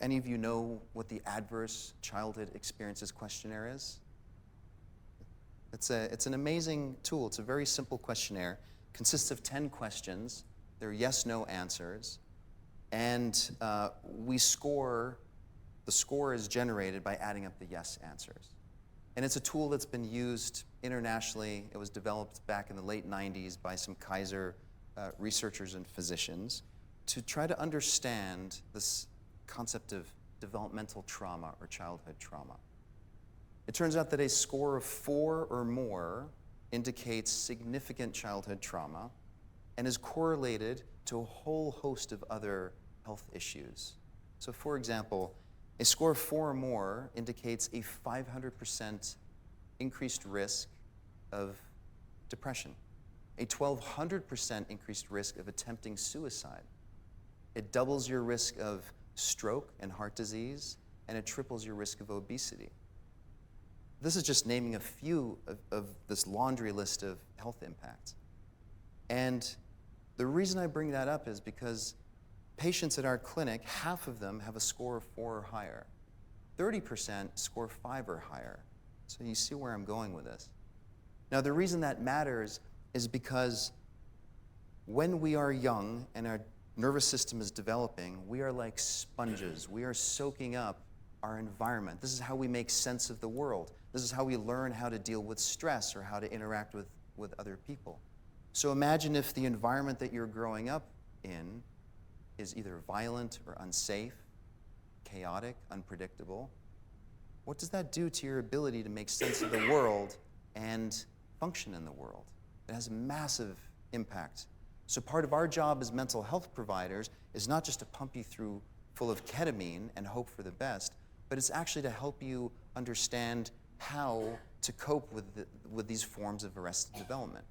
any of you know what the Adverse Childhood Experiences Questionnaire is? It's an amazing tool. It's a very simple questionnaire. Consists of 10 questions. They're yes/no answers. And the score is generated by adding up the yes answers. And it's a tool that's been used internationally. It was developed back in the late 90s by some Kaiser researchers and physicians to try to understand this concept of developmental trauma or childhood trauma. It turns out that a score of 4 or more indicates significant childhood trauma and is correlated to a whole host of other health issues. So for example, a score of 4 or more indicates a 500% increased risk of depression, a 1,200% increased risk of attempting suicide. It doubles your risk of stroke and heart disease, and it triples your risk of obesity. This is just naming a few of this laundry list of health impacts. And the reason I bring that up is because patients at our clinic, half of them have a score of 4 or higher. 30% score 5 or higher. So you see where I'm going with this. Now the reason that matters is because when we are young and our nervous system is developing, we are like sponges. We are soaking up our environment. This is how we make sense of the world. This is how we learn how to deal with stress or how to interact with other people. So imagine if the environment that you're growing up in is either violent or unsafe, chaotic, unpredictable. What does that do to your ability to make sense of the world and function in the world? It has a massive impact. So part of our job as mental health providers is not just to pump you through full of ketamine and hope for the best, but it's actually to help you understand how to cope with these forms of arrested development.